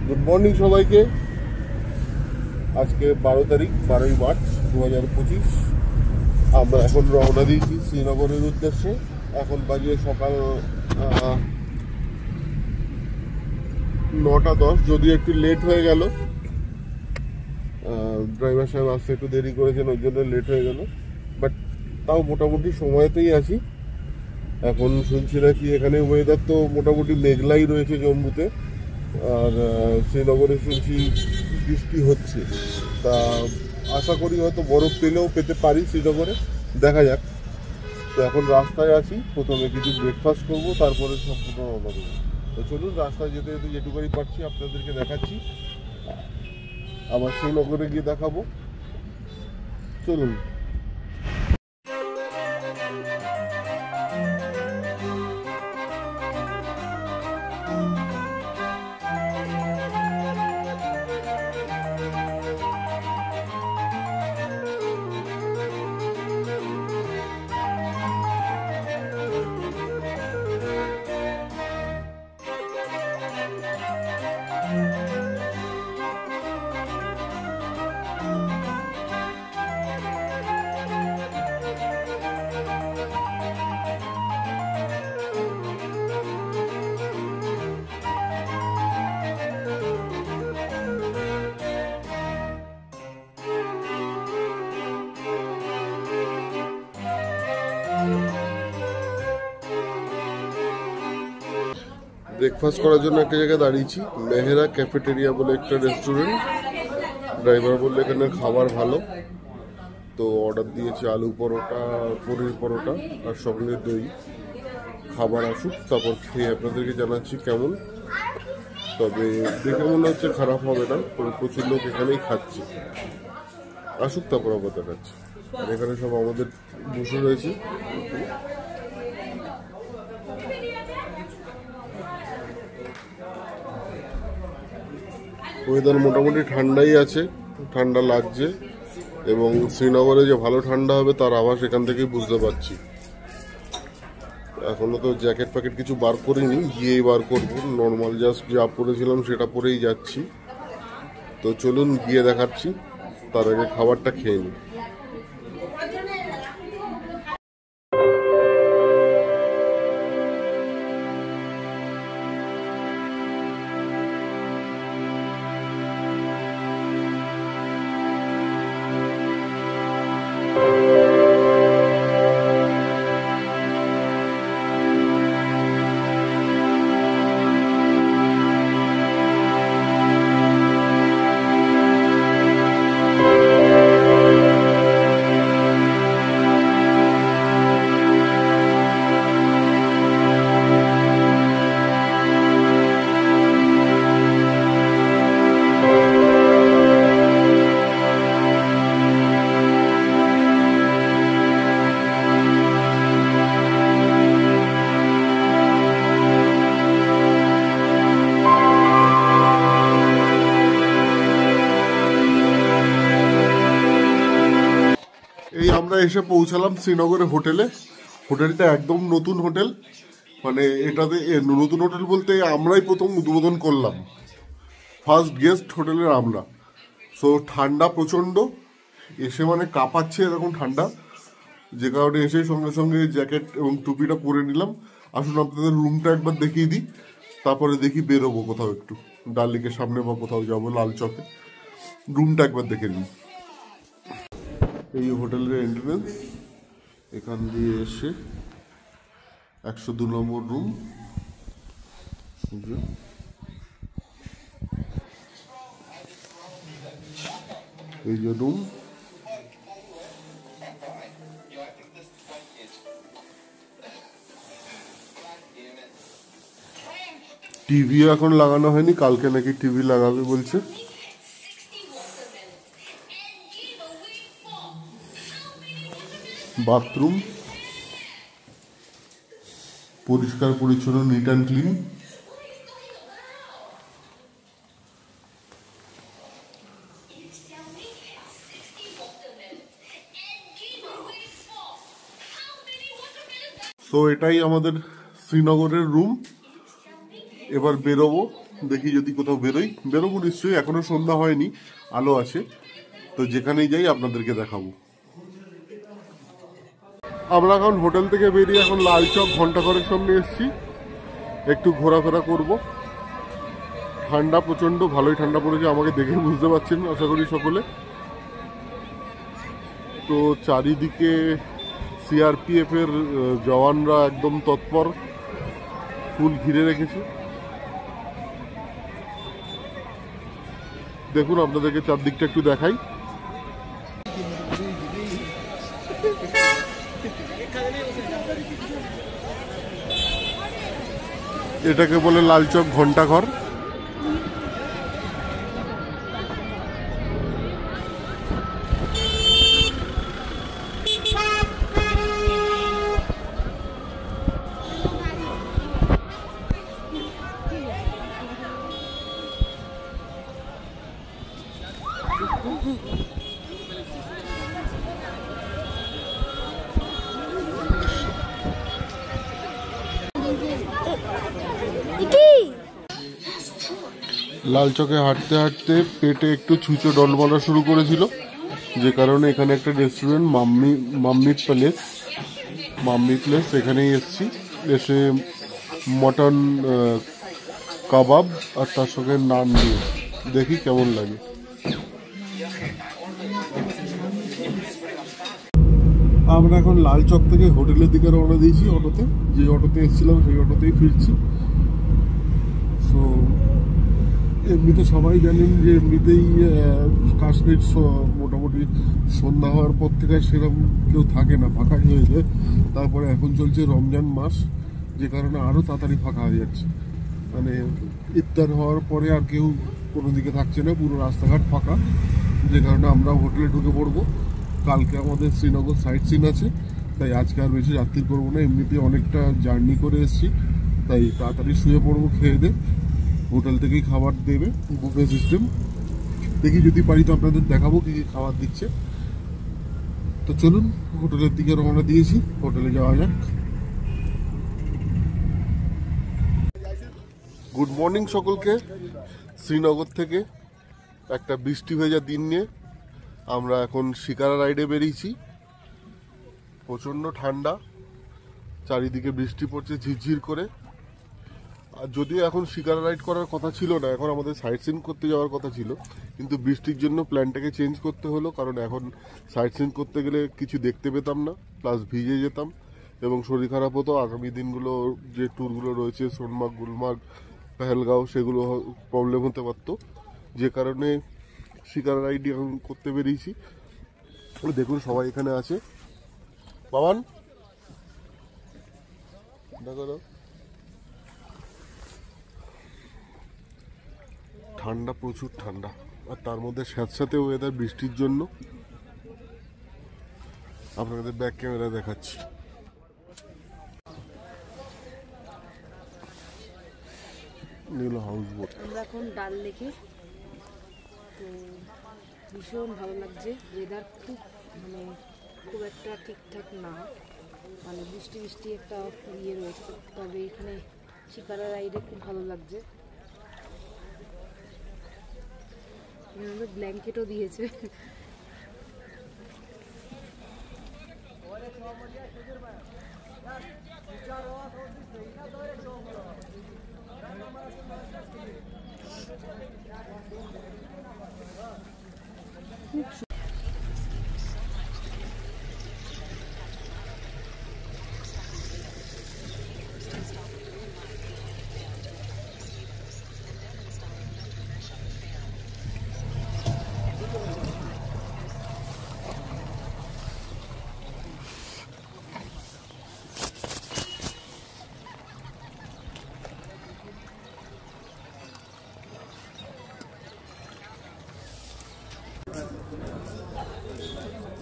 Good morning সবাইকে। আজকে 12 তারিখ 12ই মার্চ 2025। আমরা এখন রওনা দিয়েছি শ্রীনগরের উদ্দেশ্যে। এখন বাজে সকাল 9টা 10। যদিও একটু লেট হয়ে গেল, ড্রাইভার সাহেব আসতে একটু দেরি করেছেন, ওই জন্য লেট হয়ে গেল। বাট তাও মোটামুটি সময়তেই আছি। এখন শুনছি নাকি এখানে ওয়েদার তো মোটামুটি মেঘলাই রয়েছে জম্মুতে, আর শ্রীনগরে শুনছি বৃষ্টি হচ্ছে। তা আশা করি হয়তো বরফ পেতে পারি শ্রীনগরে, দেখা যাক। তো এখন রাস্তায় আছি, প্রথমে কিছু ব্রেকফাস্ট করবো, তারপরে সম্পূর্ণ রওনা দেবো। তো চলুন, রাস্তায় যেতে যেতে যেটুকুই পারছি আপনাদেরকে দেখাচ্ছি, আবার শ্রীনগরে গিয়ে দেখাবো। চলুন। ব্রেকফাস্ট করার জন্য একটা জায়গায় দাঁড়িয়েছি, মেহেরা ক্যাফেটেরিয়া বলে একটা রেস্টুরেন্ট। ড্রাইভার বললে এখানে খাবার ভালো, তো অর্ডার দিয়েছি আলু পরোটা, পনির পরোটা আর সঙ্গে দই। খাবার আসুক, তারপর খেয়ে আপনাদেরকে জানাচ্ছি কেমন। তবে দেখে মনে হচ্ছে খারাপ হবে না, প্রচুর লোক এখানেই খাচ্ছে। আসুক, তারপর আবার দেখাচ্ছি। আর এখানে সব আমাদের বসে রয়েছে। ওয়েদার মোটামুটি ঠান্ডাই আছে, ঠান্ডা লাগছে, এবং শ্রীনগরে যে ভালো ঠান্ডা হবে তার আভাস এখান থেকেই বুঝতে পারছি। এখনো তো জ্যাকেট প্যাকেট কিছু বার করিনি, গিয়েই বার করবো। নর্মাল জাস্ট যা পরেছিলাম সেটা পরেই যাচ্ছি। তো চলুন গিয়ে দেখাচ্ছি, তার আগে খাবারটা খেয়ে নিই। এই আমরা এসে পৌঁছালাম শ্রীনগরের হোটেলে। হোটেলটা একদম নতুন হোটেল, মানে এটাতে নতুন হোটেল বলতে আমরাই প্রথম উদ্বোধন করলাম, ফার্স্ট গেস্ট হোটেলের আমরা। সো ঠান্ডা প্রচণ্ড, এসে মানে কাঁপাচ্ছে এরকম ঠান্ডা, যে কারণে এসে সঙ্গে সঙ্গে জ্যাকেট এবং টুপিটা পরে নিলাম। আসুন আপনাদের রুমটা একবার দেখিয়ে দিই, তারপরে দেখি বেরোবো কোথাও, একটু ডার্লিংয়ের সামনে বা কোথাও যাবো, লাল চকে। রুমটা একবার দেখে নিই। এই হোটেলের এন্ট্রান্স, এখান দিয়ে এসে 102 নম্বর রুম। এই যে রুম, টিভিও এখন লাগানো হয়নি, কালকে নাকি টিভি লাগাবে বলছে। বাথরুম পরিষ্কার পরিচ্ছন্ন, নিট অ্যান্ড ক্লিন। তো এটাই আমাদের শ্রীনগরের রুম। এবার বেরোবো, দেখি যদি কোথাও বেরোবো নিশ্চয়ই, এখনো সন্ধ্যা হয়নি, আলো আছে, তো যেখানেই যাই আপনাদেরকে দেখাবো। আমরা এখন হোটেল থেকে বেরিয়ে এখন লালচক ঘন্টাঘরের সামনে এসেছি, একটু ঘোরাফেরা করব। ঠান্ডা প্রচন্ড, ভালোই ঠান্ডা পড়েছে, আমাকে দেখে বুঝতে পারছেন আশা করি সকলে। তো চারিদিকে সিআরপিএফ এর জওয়ানরা একদম তৎপর, ফুল ঘিরে রেখেছে। দেখুন আপনাদেরকে চারদিকটা একটু দেখাই। এটাকে বলে লালচক ঘন্টাঘর। লালচকে হাঁটতে হাঁটতে পেটে একটু ছুঁচো ডলমালা শুরু করেছিল, যে কারণে এখানে একটা রেস্টুরেন্ট মাম্মি প্লেস এখানেই এসছি। এসে মটন কাবাব আর তার সঙ্গে নান দিয়ে দেখি কেমন লাগে। আমরা এখন লালচক থেকে হোটেলের দিকে রওনা দিয়েছি অটোতে, যে অটোতে এসেছিলাম সেই অটোতেই ফিরছি। সো এমনিতে সবাই জানেন যে এমনিতেই কাশ্মীর মোটামুটি সন্ধ্যা হওয়ার পর থেকে সেরকম কেউ থাকে না, ফাঁকা হয়ে যায়। তারপরে এখন চলছে রমজান মাস, যে কারণে আরও তাড়াতাড়ি ফাঁকা হয়ে যাচ্ছে। মানে ইফতার হওয়ার পরে আর কেউ কোনো দিকে থাকছে না, পুরো রাস্তাঘাট ফাঁকা, যে কারণে আমরা হোটেলে ঢুকে পড়বো। কালকে আমাদের শ্রীনগর সাইট সিন আছে, তাই আজকে আর বেশি রাত্রি করবো না। এমনিতে অনেকটা জার্নি করে এসেছি, তাই তাড়াতাড়ি শুয়ে পড়বো খেয়ে দিয়ে। হোটেল থেকেই খাবার দেবে, বুফে সিস্টেম। দেখি যদি পারি তো আপনাদের দেখাবো কি কি খাবার দিচ্ছে। তো চলুন হোটেলের দিকে রওনা দিয়েছি, হোটেলে যাওয়া যাক। গুড মর্নিং সকলকে। শ্রীনগর থেকে একটা বৃষ্টি ভেজা দিন নিয়ে আমরা এখন শিকারা রাইডে বেরিয়েছি। প্রচণ্ড ঠান্ডা, চারিদিকে বৃষ্টি পড়ছে ঝিরঝির করে। আর যদিও এখন শিকারা রাইড করার কথা ছিল না, এখন আমাদের সাইট সিন করতে যাওয়ার কথা ছিল, কিন্তু বৃষ্টির জন্য প্ল্যানটাকে চেঞ্জ করতে হলো। কারণ এখন সাইট সিন করতে গেলে কিছু দেখতে পেতাম না, প্লাস ভিজে যেতাম এবং শরীর খারাপ হতো। আগামী দিনগুলো যে ট্যুরগুলো রয়েছে সোনমার্গ, গুলমার্গ, পেহেলগাঁও, সেগুলো প্রবলেম হতে পারতো, যে কারণে শিকারা রাইড এখন করতে বেরিয়েছি। দেখুন সবাই এখানে আছে। বাবান দেখো, ঠান্ডা, প্রচুর ঠান্ডা, আর তার মধ্যে স্যাঁতস্যাঁতে ওয়েদার বৃষ্টির জন্য। আপনাদের ব্যাক ক্যামেরা দেখাচ্ছি। House boat. আমরা এখন ডাল লেকে, তো ভীষণ ভালো লাগছে। ওয়েদার খুব খুব একটা ঠিকঠাক না, মানে বৃষ্টি বৃষ্টি একটা ইয়ে রয়েছে, তবে এখানে শিকারা রাইডে খুব ভালো লাগছে। আমাদের ব্ল্যাঙ্কেটও দিয়েছে।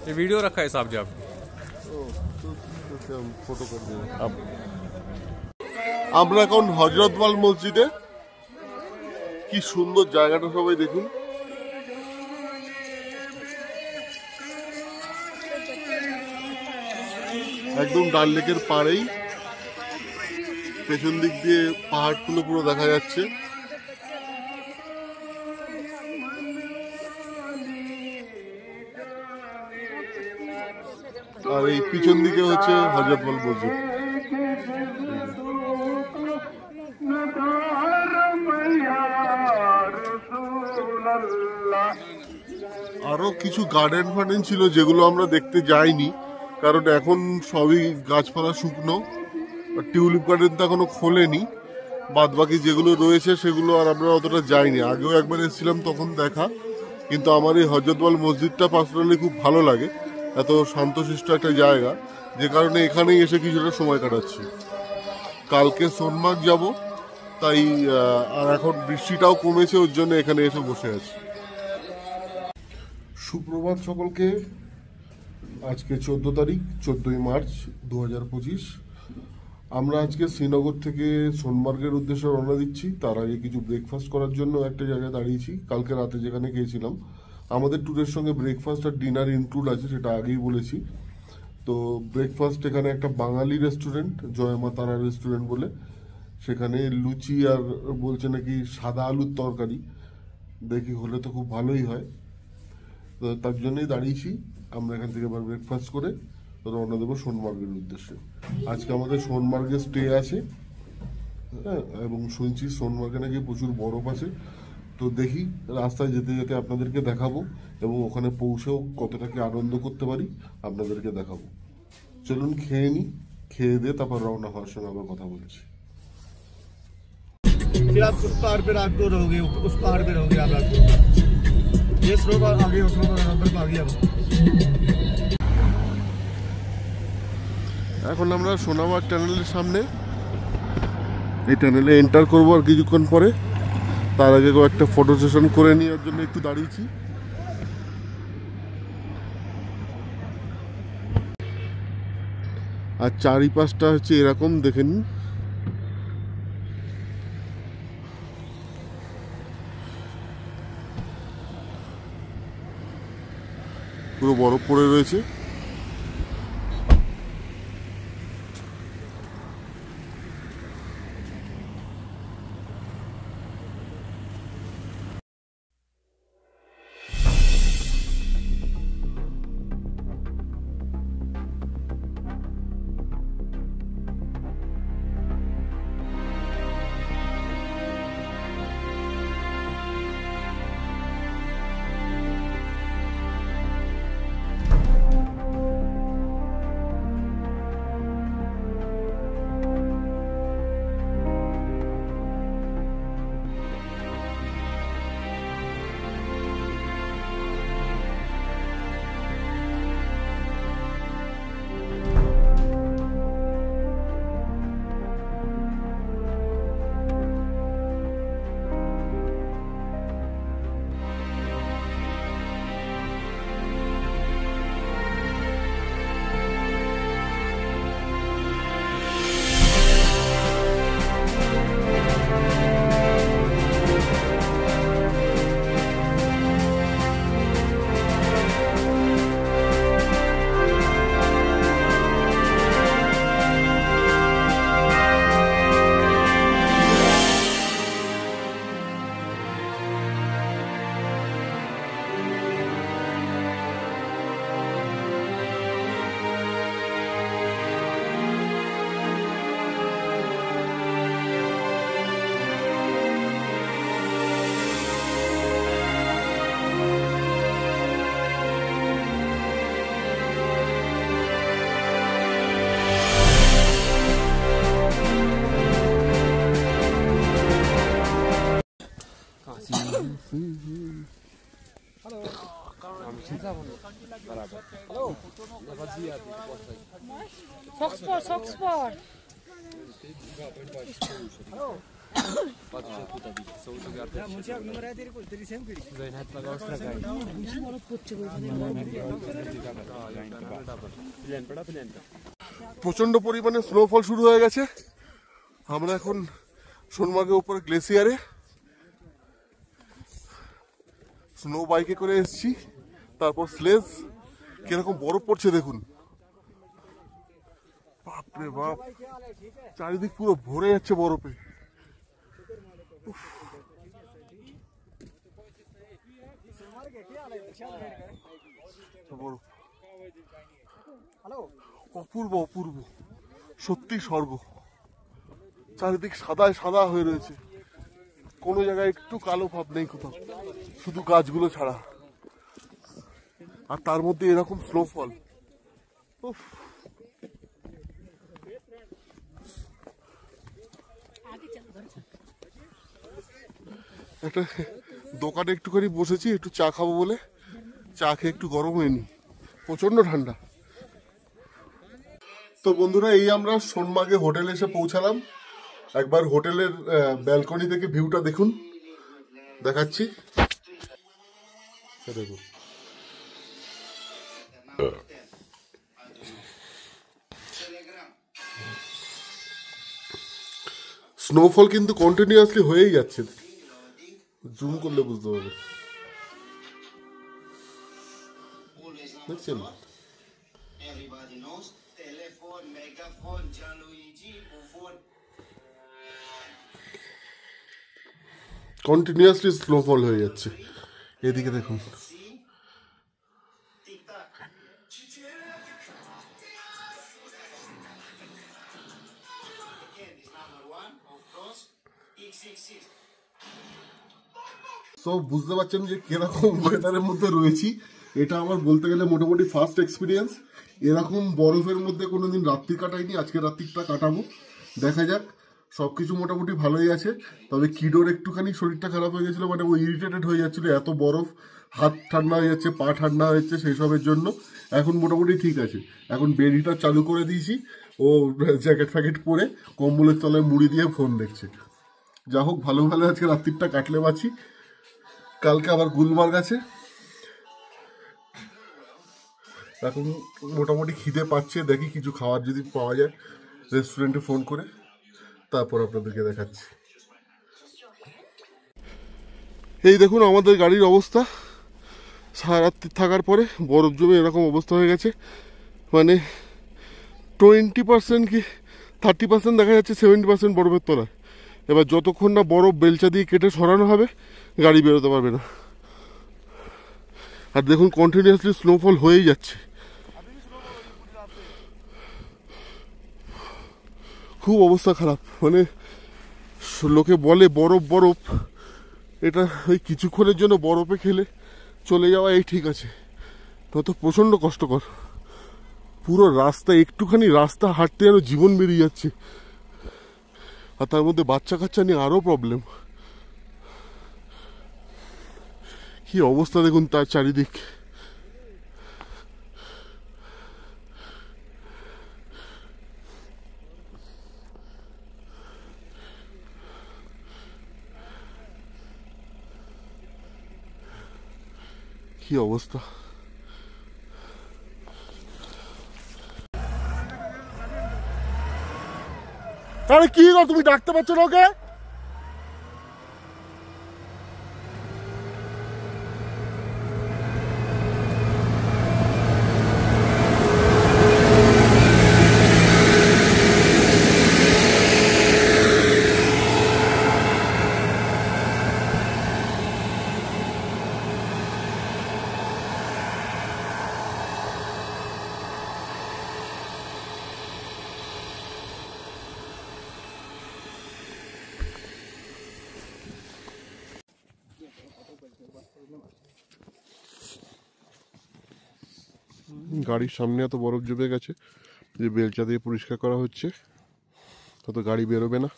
ये वीडियो रखा है साहब जी आप फोटो कर दें। আমরা এখন হযরতবাল মসজিদে। কি সুন্দর জায়গাটা, সবাই দেখুন। একদম ডাল লেকের পাড়েই, পেছন দিক দিয়ে পাহাড়গুলো পুরো দেখা যাচ্ছে। আর এই পিছন দিকে হচ্ছে হযরতবল মসজিদ। আরো কিছু গার্ডেন ফার্ডেন ছিল যেগুলো আমরা দেখতে যাইনি, কারণ এখন সবই গাছপালা শুকনো। টিউলিপ গার্ডেন তো এখনো খোলেনি, বাদ বাকি যেগুলো রয়েছে সেগুলো আর আমরা অতটা যাইনি। আগেও একবার এসেছিলাম তখন দেখা, কিন্তু আমার এই হযরতবল মসজিদটা পার্সোনালি খুব ভালো লাগে। এত শান্তশিষ্ট একটা জায়গা, যে কারণে এখানেই এসে কিছুটা সময় কাটাচ্ছি। কালকে সোনমার্গ যাব, তাই আর এখন বৃষ্টিটাও কমেছে, ওর জন্য এখানে এসে বসে আছি। সুপ্রভাত সকলকে। আজকে 14 তারিখ, 14ই মার্চ 2025। আমরা আজকে শ্রীনগর থেকে সোনমার্গের উদ্দেশ্যে রওনা দিচ্ছি। তার আগে কিছু ব্রেকফাস্ট করার জন্য একটা জায়গায় দাঁড়িয়েছি। কালকে রাতে যেখানে গিয়েছিলাম, আমাদের ট্যুরের সঙ্গে ব্রেকফাস্ট আর ডিনার ইনক্লুড আছে, সেটা আগেই বলেছি। তো ব্রেকফাস্ট এখানে একটা বাঙালি রেস্টুরেন্ট, জয়মা তারা রেস্টুরেন্ট বলে, সেখানে লুচি আর বলছে নাকি সাদা আলুর তরকারি। দেখি হলে তো খুব ভালোই হয়, তো তার জন্যই দাঁড়িয়েছি। আমরা এখান থেকে এবার ব্রেকফাস্ট করে রওনা দেবো সোনমার্গের উদ্দেশ্যে। আজকে আমাদের সোনমার্গে স্টে আছে, হ্যাঁ, এবং শুনছি সোনমার্গে নাকি প্রচুর বরফ আছে। তো দেখি রাস্তায় যেতে যেতে আপনাদেরকে দেখাবো, এবং ওখানে পৌঁছেও কতটা কি আনন্দ করতে পারি আপনাদেরকে দেখাবো। চলুন খেয়ে নিই, খেয়ে দিয়ে তারপর রওনা হওয়ার সময় আবার কথা বলছি। फिर आप उस पहाड़ पे रात को रहोगे, उस पहाड़ पे रहोगे आप रात को। ये स्लो का आगे, उस स्लो का नंबर पे आ गया। এখন আমরা সোনামার্গ টানেলের সামনে, এই টানেলে এন্টার করবো আর কিছুক্ষণ পরে। তার আগে একটা ফটো সেশন করে নেওয়ার জন্য একটু দাঁড়িয়েছি। আর চারিপাশটা হচ্ছে এরকম, দেখে নিন। পুরো বরফ পড়ে রয়েছে। Foxport. প্রচন্ড পরিমাণে স্নোফল শুরু হয়ে গেছে। আমরা এখন সোনমার্গের উপর গ্লেসিয়ারে স্নো বাইকে করে এসেছি, তারপর স্লেজ। কিরকম বরফ পড়ছে দেখুন, বাপরে বাপ, চারিদিক পুরো ভরে যাচ্ছে বরফে। বরফ অপূর্ব অপূর্ব, সত্যি স্বর্গ। চারিদিক সাদায় সাদা হয়ে রয়েছে, কোনো জায়গায় একটু কালো ভাব নেই কোথাও, শুধু গাছগুলো ছাড়া। আর তার মধ্যে এরকম স্নোফল। একটা দোকানে একটুখানি বসেছি, একটু চা খাবো বলে। চা খেয়ে একটু গরম হয়নি, প্রচন্ড ঠান্ডা। তো বন্ধুরা, এই আমরা সোনমার্গে হোটেলে এসে পৌঁছালাম। একবার হোটেলের ব্যালকনি থেকে ভিউটা দেখুন, দেখাচ্ছি। দেখুন, স্নোফল কিন্তু কন্টিনিউয়াসলি হয়েই যাচ্ছে, জুম করলে বুঝতে পারবে, দেখছেন? কন্টিনিউয়াসলি স্নোফল হয়ে যাচ্ছে। এদিকে দেখুন, তো বুঝতে পারছেন যে কিরকম ওয়েদারের মধ্যে রয়েছি। এটা আমার বলতে গেলে মোটামুটি ফার্স্ট এক্সপিরিয়েন্স। এরকম বরফের মধ্যে কোনোদিন রাত্রি কাটাইনি, আজকে রাত্রিটা কাটাবো। দেখা যাক, সবকিছু মোটামুটি ভালোই আছে। তবে কিডোর একটুখানি শরীরটা খারাপ হয়ে গেছিলো, মানে ও ইরিটেটেড হয়ে যাচ্ছিলো, এত বরফ, হাত ঠান্ডা হয়ে যাচ্ছে, পা ঠান্ডা হয়ে যাচ্ছে, সেই সবের জন্য। এখন মোটামুটি ঠিক আছে। এখন বেড হিটার চালু করে দিয়েছি, ও জ্যাকেট ফ্যাকেট পরে কম্বলের তলায় মুড়ি দিয়ে ফোন দেখছে। যা হোক, ভালো ভালো আজকে রাত্রিটা কাটলে বাঁচি। কালকে আবার গুলমার্গ আছে। এখন মোটামুটি খিদে পাচ্ছে, দেখি কিছু খাওয়ার যদি পাওয়া যায় রেস্টুরেন্টে ফোন করে, তারপর আপনাদেরকে দেখাচ্ছি। এই দেখুন আমাদের গাড়ির অবস্থা, সারা রাত্রি থাকার পরে বরফ জমে এরকম অবস্থা হয়ে গেছে। মানে 20% কি 30% দেখা যাচ্ছে, 70% বরফের তলায়। এবার যতক্ষণ না বরফ বেলচা দিয়ে কেটে সরানো হবে, গাড়ি বেরোতে পারবে না। আর দেখুন কন্টিনিউয়াসলি স্নোফল হয়েই যাচ্ছে, খুব অবস্থা খারাপ। মানে লোকে বলে বরফ বরফ, এটা ওই কিছুক্ষণের জন্য বরফে খেলে চলে যাওয়া এই ঠিক আছে, তো প্রচণ্ড কষ্টকর। পুরো রাস্তা, একটুখানি রাস্তা হাঁটতে যেন জীবন বেরিয়ে যাচ্ছে। আর তার মধ্যে বাচ্চা কাচ্চা নিয়ে আরও প্রবলেম। কি অবস্থা দেখুন তার চারিদিক। কি অবস্থা। তাহলে কি গো, তুমি ডাকতে পারছো না ওকে? গাড়ির সামনে এত বরফ জমে গেছে যে বেলচা দিয়ে পরিষ্কার করা হচ্ছে, তত গাড়ি বেরোবে না।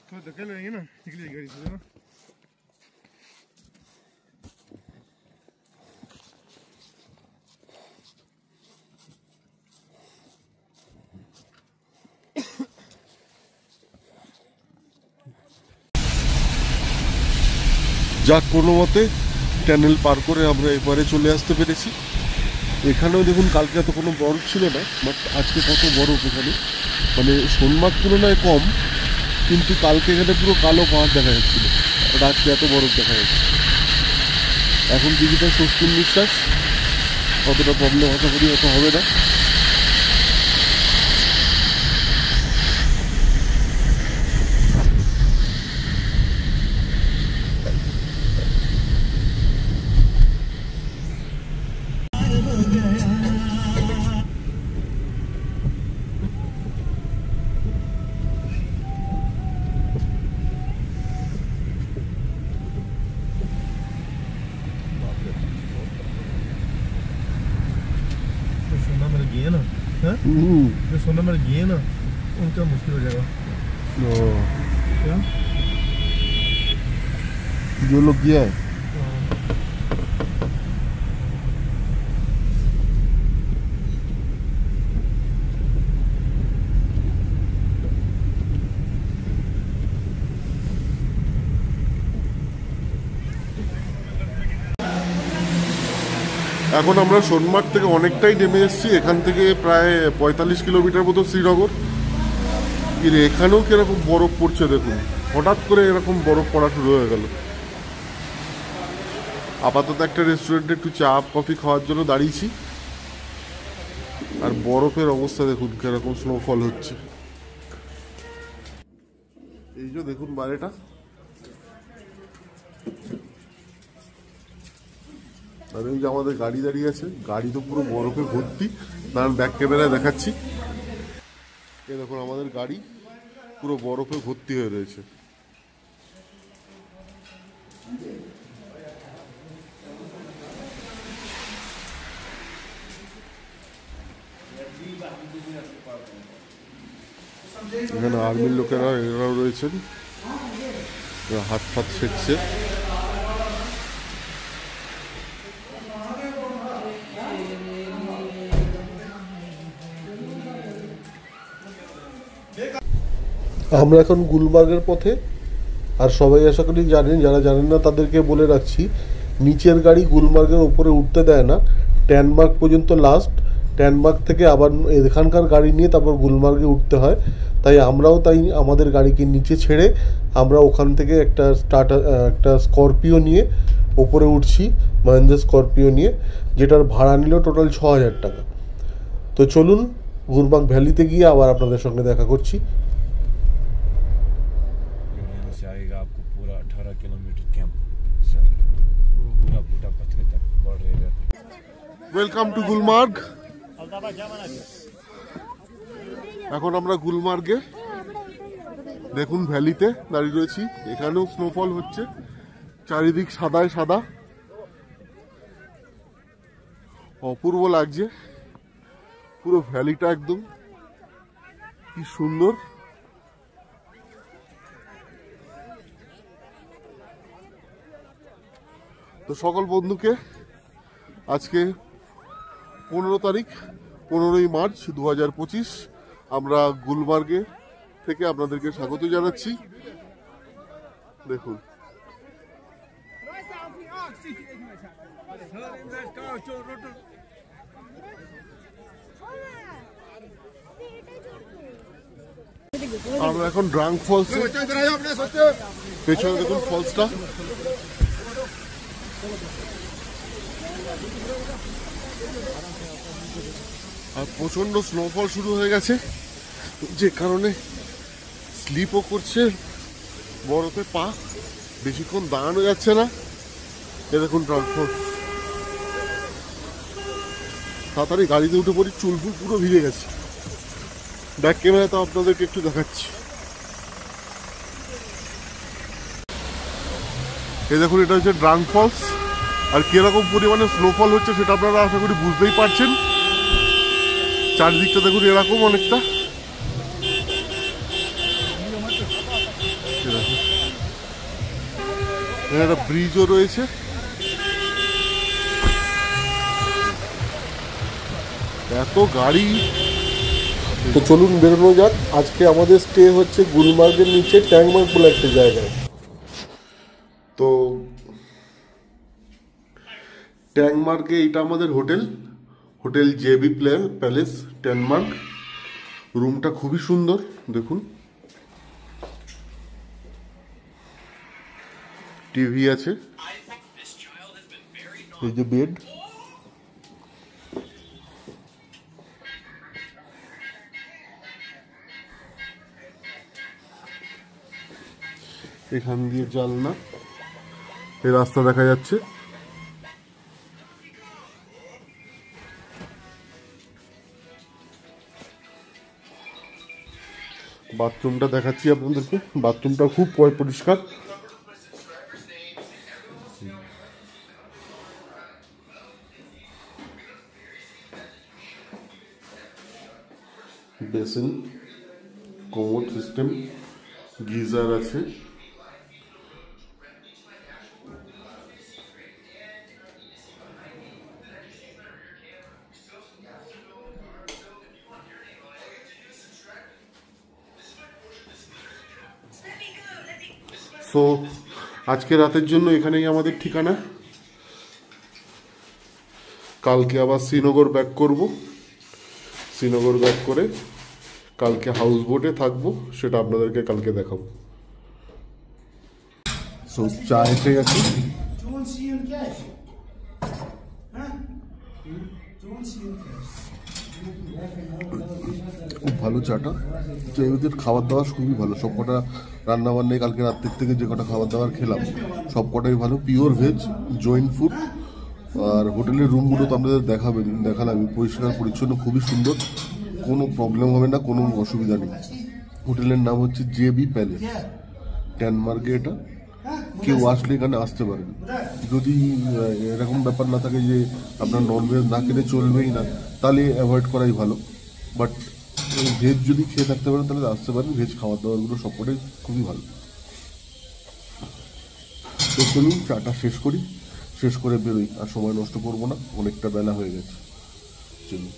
तो धक्का लगेंगे ना, निकली गाड़ी से ना। যাক, কোনো মতে ট্যানেল পার করে আমরা এবারে চলে আসতে পেরেছি। এখানেও দেখুন কালকে এত কোনো বরফ ছিল না, বাট আজকে কত বরফ এখানে, মানে সোনমার্গ তুলনায় কম, কিন্তু কালকে এখানে পুরো কালো পাহাড় দেখা যাচ্ছিল, আর আজকে এত বরফ দেখা যাচ্ছে। এখন কিছুটা স্বস্তির নিঃশ্বাস, অতটা প্রবলেম আশা করি অত হবে না। सोना मर गई है ना, जो सोना मर गई है ना उनका मुश्किल हो जाएगा। क्या जो लोग गया है এখন আমরা সোনমার্গ থেকে অনেকটাই নেমে এসেছি। এখান থেকে প্রায় 45 কিলোমিটার মতো শ্রীনগর। এখানেও কিরকম বরফ পড়ছে দেখুন, হঠাৎ করে এরকম বরফ পড়া শুরু হয়ে গেল। আপাতত একটা রেস্টুরেন্টে একটু চা কফি খাওয়ার জন্য দাঁড়িয়েছি, আর বরফের অবস্থা দেখুন কিরকম স্নোফল হচ্ছে। এই যে দেখুন বাইরেটা, আর এই যে আমাদের গাড়ি দাঁড়িয়ে আছে, গাড়ি তো পুরো বরফে ভর্তি। দাঁড়ান ব্যাক ক্যামেরায় দেখাচ্ছি। এই দেখুন আমাদের গাড়ি পুরো বরফে ভর্তি হয়ে রয়েছে। এখানে আর্মির লোকেরা এরাও রয়েছেন, হাত ফাত সেঁকছে। আমরা এখন গুলমার্গের পথে, আর সবাই আশা করি জানেন, যারা জানেন না তাদেরকে বলে রাখছি, নিচের গাড়ি গুলমার্গের উপরে উঠতে দেয় না, ট্যানমার্গ পর্যন্ত লাস্ট। ট্যানমার্গ থেকে আবার এখানকার গাড়ি নিয়ে তারপর গুলমার্গে উঠতে হয়। তাই আমরাও আমাদের গাড়িকে নিচে ছেড়ে আমরা ওখান থেকে একটা স্করপিও নিয়ে ওপরে উঠছি, মহিন্দ্রা স্করপিও নিয়ে, যেটার ভাড়া নিল টোটাল 6000 টাকা। তো চলুন গুলমার্গ ভ্যালিতে গিয়ে আবার আপনাদের সঙ্গে দেখা করছি। आएगा आपको पूरा 18 किलोमीटर कैंप सर, पूरा बूटा पथरे तक बढ़ रहे थे। Welcome to Gulmarg. এখন আমরা গুলমার্গে দেখুন ভ্যালিতে দাঁড়িয়ে রয়েছি। এখানেও স্নোফল হচ্ছে, চারিদিক সাদায় সাদা, অপূর্ব লাগছে পুরো ভ্যালিটা, একদম কি সুন্দর। তো সকল বন্ধুকে আজকে 15 তারিখ 15ই মার্চ 2025 আমরা গুলমার্গে থেকে আপনাদেরকে স্বাগত জানাচ্ছি। দেখুন আমরা এখন ড্রাঙ্ক ফলস, পেছনে দেখুন ফলসটা। আর প্রচন্ড স্নোফল শুরু হয়ে গেছে, যে কারণে স্লিপও করছে বরফে পা, বেশিক্ষণ দাঁড়ানো যাচ্ছে না। এ দেখুন ড্রাঙ্ক ফলস, তাড়াতাড়ি গাড়িতে উঠে পড়ি, চুল ফুল পুরো ভিজে গেছে। ব্যাক ক্যামেরা তো আপনাদেরকে একটু দেখাচ্ছি। এই দেখুন এটা হচ্ছে ড্রাঙ্ক ফলস, আর কিরকম পরিমাণে স্নোফল হচ্ছে সেটা আপনারা আশা করি বুঝতেই পারছেন। চারিদিকটা দেখুন এরকম অনেকটা, একটা ব্রিজও রয়েছে। এত গাড়ি, তো চলুন বেরোনো যাক। আজকে আমাদের স্টে হচ্ছে গুলমার্গের নিচে ট্যাংমার্গ বলে একটা জায়গায়। তো ট্যাংমার্গে এটা আমাদের হোটেল জেবি প্যালেস ট্যাংমার্গ। রুমটা খুবই সুন্দর দেখুন। টিভি আছে, এই যে বেড, এখান দিয়ে জানলা, এই রাস্তা দেখা যাচ্ছে। বাথরুমটা দেখাচ্ছি আপনাদেরকে, বাথরুমটা খুব পরিষ্কার। বেসিন, কোমোড সিস্টেম, গিজার আছে, তো আজকে রাতের জন্য এখানেই আমাদের ঠিকানা। কালকে আবার শ্রীনগর ব্যাক করব। শ্রীনগর ব্যাক করে কালকে হাউস বোটে থাকবো, সেটা আপনাদেরকে কালকে দেখাবো। সো চা এসে গেছে। খুব ভালো চাটা, চাইদের খাবার দাবার খুবই ভালো। সব কটা রান্না বান্নায় কালকে রাত্রের থেকে যে কটা খাবার দাবার খেলাম সব কটাই ভালো, পিওর ভেজ, জয়েন্ট ফুড। আর হোটেলের রুমগুলো তো আপনাদের দেখালাম, পরিষ্কার পরিচ্ছন্ন, খুবই সুন্দর, কোনো প্রবলেম হবে না, কোনো অসুবিধা নেই। হোটেলের নাম হচ্ছে JB প্যালেস, ট্যানমার্কে। এটা কেউ আসলে এখানে আসতে পারেন। যদি এরকম ব্যাপার না থাকে যে আপনার ননভেজ না খেলে চলবেই না, তাহলে অ্যাভয়েড করাই ভালো। বাট ভেজ যদি খেয়ে থাকতে পারেন তাহলে আসতে পারেন, ভেজ খাবার দাবারগুলো সবকটাই খুবই ভালো। তো চলুন চাটা শেষ করে বেরোই, আর সময় নষ্ট করবো না, অনেকটা বেলা হয়ে গেছে। চলুন।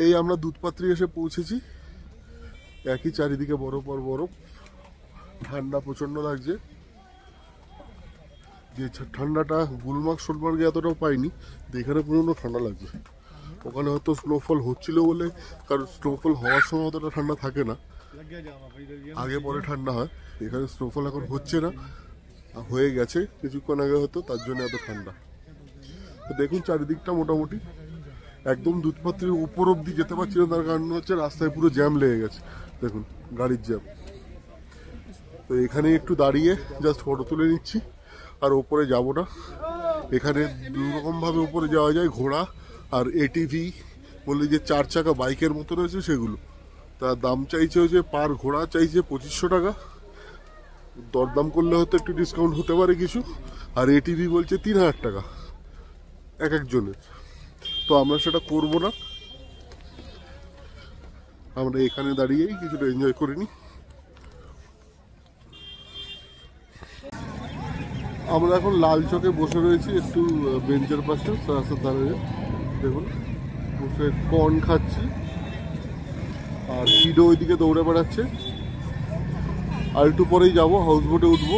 এই আমরা দুধপাত্রি এসে পৌঁছেছি, একই চারিদিকে বরফ আর বরফ, ঠান্ডা প্রচন্ড লাগছে। যে ঠান্ডাটা গুলমার্গ সোলমার্গে এতটাও পাইনি, এখানে পর্যন্ত ঠান্ডা লাগছে। ওখানে হয়তো স্নোফল হচ্ছিল বলে, কারণ স্নোফল হওয়ার সময় অতটা ঠান্ডা থাকে না, আগে পরে ঠান্ডা হয়। এখানে স্নোফল এখন হচ্ছে না, হয়ে গেছে কিছুক্ষণ আগে হতো, তার জন্য এত ঠান্ডা। তো দেখুন চারিদিকটা মোটামুটি একদম দুধপাত্রির উপর অব্দি যেতে পারছি না, তার কারণ হচ্ছে রাস্তায় পুরো জ্যাম লেগে গেছে, দেখুন গাড়ির জ্যাম। তো এখানে একটু দাঁড়িয়ে জাস্ট ফটো তুলে নিচ্ছি, আর ওপরে যাব না। এখানে দুরকমভাবে উপরে যাওয়া যায়, ঘোড়া আর ATV বলে যে 4 চাকা বাইকের মতো রয়েছে সেগুলো। তার দাম চাইছে হচ্ছে পার ঘোড়া চাইছে 2500 টাকা, দরদাম করলে হয়তো একটু ডিসকাউন্ট হতে পারে কিছু। আর ATV বলছে 3000 টাকা এক একজনের। তো আমরা সেটা করব না, আমরা এখানে দাঁড়িয়েই কিছুটা এনজয় করে নিই। আমরা এখন লাল চকে বসে রয়েছি, একটু বেঞ্চের পাশে রাস্তার ধারে, দেখুন বসে কর্ন খাচ্ছি, আর কিডো ওইদিকে দৌড়ে বেড়াচ্ছে। আর একটু পরেই যাবো, হাউস বোটে উঠবো।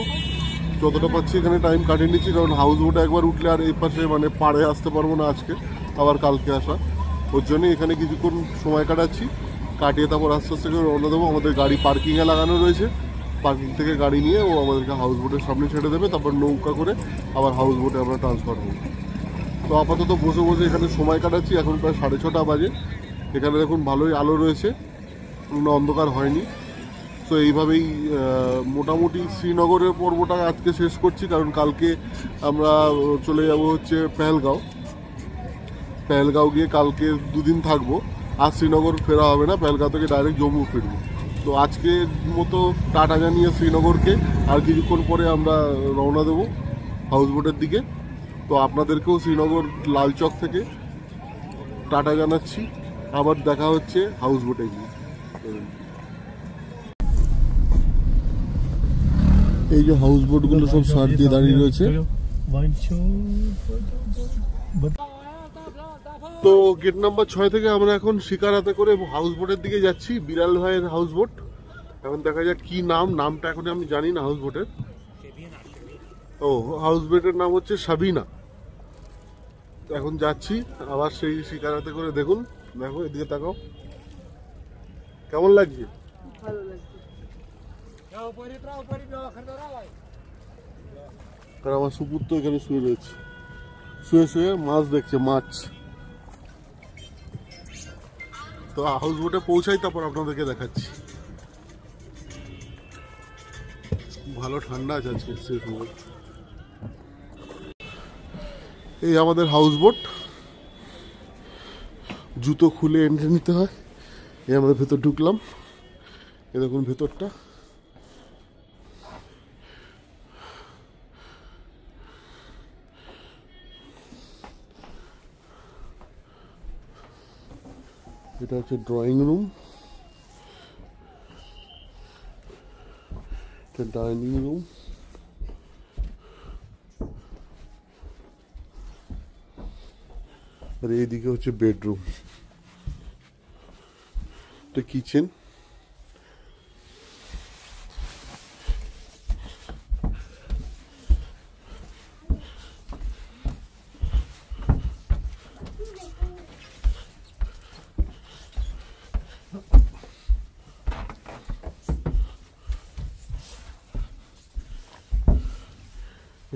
যতটা পাচ্ছি এখানে টাইম কাটিয়ে নিচ্ছি, কারণ হাউস বোটে একবার উঠলে আর এই পাশে মানে পাড়ে আসতে পারবো না আজকে, আবার কালকে আসা। ওর জন্য এখানে কিছুক্ষণ সময় কাটাচ্ছি, কাটিয়ে তারপর আস্তে আস্তে করে রওনা দেবো। আমাদের গাড়ি পার্কিংয়ে লাগানো রয়েছে, পার্কিং থেকে গাড়ি নিয়ে ও আমাদেরকে হাউস বোটের সামনে ছেড়ে দেবে, তারপর নৌকা করে আবার হাউস বোটে আমরা ট্রান্সফার হব। তো আপাতত বসে বসে এখানে সময় কাটাচ্ছি। এখন প্রায় 6:30 বাজে। এখানে দেখুন ভালোই আলো রয়েছে, কোনো অন্ধকার হয়নি। তো এইভাবেই মোটামুটি শ্রীনগরের পর্বটা আজকে শেষ করছি, কারণ কালকে আমরা চলে যাব হচ্ছে পেহেলগাঁও গিয়ে কালকে 2 দিন থাকবো। আর শ্রীনগর ফেরা হবে না, পেহেলগাঁও থেকে ডাইরেক্ট জম্মু ফিরবো। তো আজকের মতো টাটা জানিয়ে শ্রীনগরকে, আর কিছুক্ষণ পরে আমরা রওনা দেবো হাউস বোটের দিকে। তো আপনাদেরকেও শ্রীনগর লালচক থেকে টাটা জানাচ্ছি। আবার দেখা হচ্ছে হাউস বোটে গিয়ে। এই যে হাউস বোটগুলো সব সার দিয়ে দাঁড়িয়ে রয়েছে। তো গেট নাম্বার 6 থেকে আমরা এখন শিকারাতে করে হাউস বোটের দিকে যাচ্ছি, বিড়াল ভাইয়ের হাউস বোট। এখন দেখা যাক কি নামটা এখন আমি জানি না হাউস বোটের। ও হাউস বোটের নাম হচ্ছে সাবিনা। এখন যাচ্ছি আবার সেই শিকারাতে করে। দেখো এদিকে তাকাও, কেমন লাগছে? ভালো লাগছে। আর আমার সুপুত্র এখানে শুয়ে রয়েছে, শুয়ে মাছ দেখছে, মাছ। তো হাউস বোটে পৌঁছাই, তারপর আপনাদেরকে দেখাচ্ছি। ভালো ঠান্ডা আছে আজকে সেই সময়। এই আমাদের হাউস বোট, জুতো খুলে এন্ট্রি নিতে হয়। এই আমাদের ভেতর ঢুকলাম, এ দেখুন ভেতরটা। এটা হচ্ছে ড্রয়িং রুম, এটা ডাইনিং রুম, আর এইদিকে হচ্ছে বেডরুম, এটা কিচেন।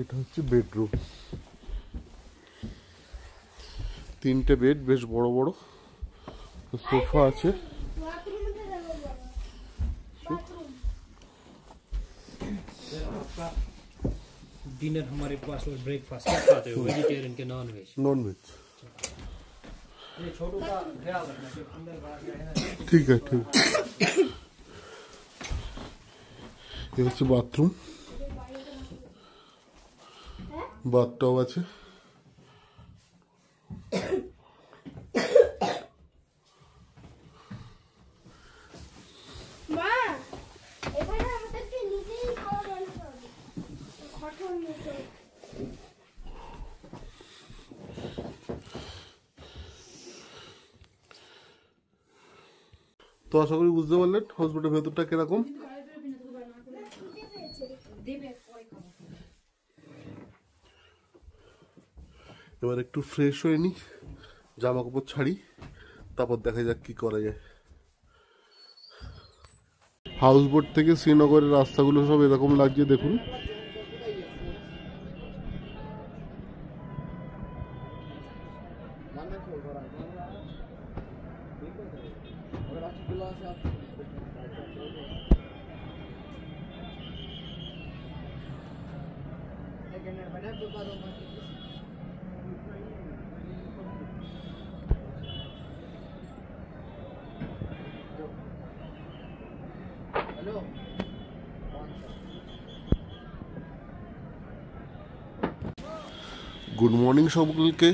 এটা হচ্ছে বেডরুম, 3টে বেড, বেশ বড় বড়। সোফা আছে। डिनर हमारे पास और ब्रेकफास्ट क्या खाते हो, वेजिटेरियन के नॉन वेज? Non veg. ये छोटू का ख्याल रखना कि अंदर बाहर जाए ना। ठीक है, ठीक। ये হচ্ছে বাথরুম, বাথটাব আছে। মা, এখানে আমাদেরকে নিজেই খাওয়া বানাতে হবে। কঠোর মতো। তো আশা করি বুঝতে পারলেন হসপিটালের ভেতরটা কিরকম। এবার একটু ফ্রেশ হয়ে নি, জামা কাপড় ছাড়ি, তারপর দেখা যাক কি করা যায়। হাউস বোট থেকে শ্রীনগরের রাস্তাগুলো সব এরকম লাগছে, দেখুন। গুড মর্নিং সকলকে।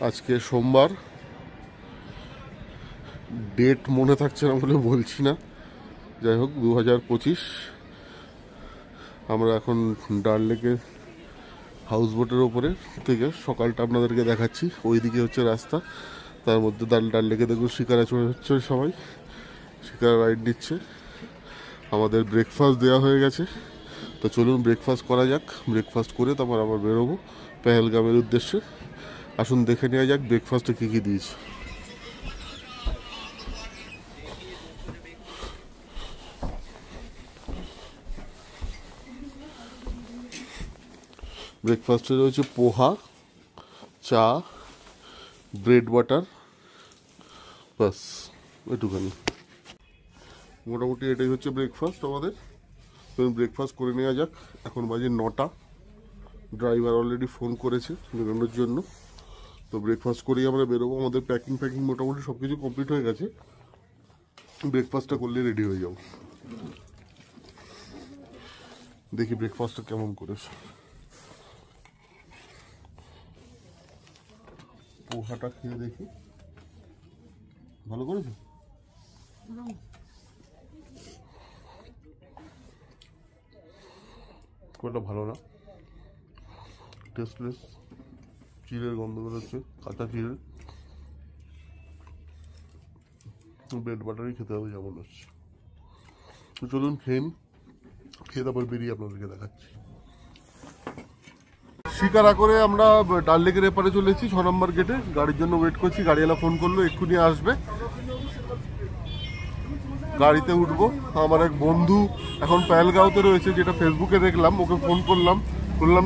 আজকে সোমবার, ডেট মনে থাকছে না বলে বলছি না। যাই হোক, 2025। আমরা এখন ডাল লেকের হাউস বোটের ওপরে থেকে সকালটা আপনাদেরকে দেখাচ্ছি। ওইদিকে হচ্ছে রাস্তা, তার মধ্যে ডাল লেকে দেখুন শিকারা চলে হচ্ছে, সবাই শিকারা রাইড নিচ্ছে। আমাদের ব্রেকফাস্ট দেওয়া হয়ে গেছে, তো চলুন ব্রেকফাস্ট করা যাক। ব্রেকফাস্ট করে তারপর আবার বেরোবো পেহেলগামের উদ্দেশ্যে। আসুন দেখে নেওয়া যাক ব্রেকফাস্টে কী কী দিয়েছে। ব্রেকফাস্টে রয়েছে পোহা, চা, ব্রেড বাটার, বাস এটুখানি। মোটামুটি এটাই হচ্ছে ব্রেকফাস্ট আমাদের। ব্রেকফাস্ট করে নেওয়া যাক। এখন বাজে 9টা। ড্রাইভার অলরেডি ফোন করেছে বেরোনোর জন্য। তো ব্রেকফাস্ট করেই আমরা বেরোবো। আমাদের প্যাকিং মোটামুটি সব কিছু কমপ্লিট হয়ে গেছে। ব্রেকফাস্টটা করলে রেডি হয়ে যাবো। দেখি ব্রেকফাস্টটা কেমন করেছে। পোহাটা খেয়ে দেখি, ভালো করেছে? কোনটা ভালো না, টেস্টলেস, চিড়ের গন্ধ বেরোচ্ছে, কাঁচা চিড়ে। ব্রেড বাটারই খেতে হবে যেমন হচ্ছে। তো চলুন খেয়ে তারপর বেরিয়ে আপনাদেরকে দেখাচ্ছি। শিকারা করে আমরা ডাল লেকের এপারে চলেছি 6 নম্বর গেটে। গাড়ির জন্য ওয়েট করছি। গাড়িওয়ালা ফোন করলো, এক্ষুনি আসবে। গাড়িতে উঠবো। আমার এক বন্ধু এখন পেহেলগাঁওতে রয়েছে, যেটা ফেসবুকে দেখলাম। ওকে ফোন করলাম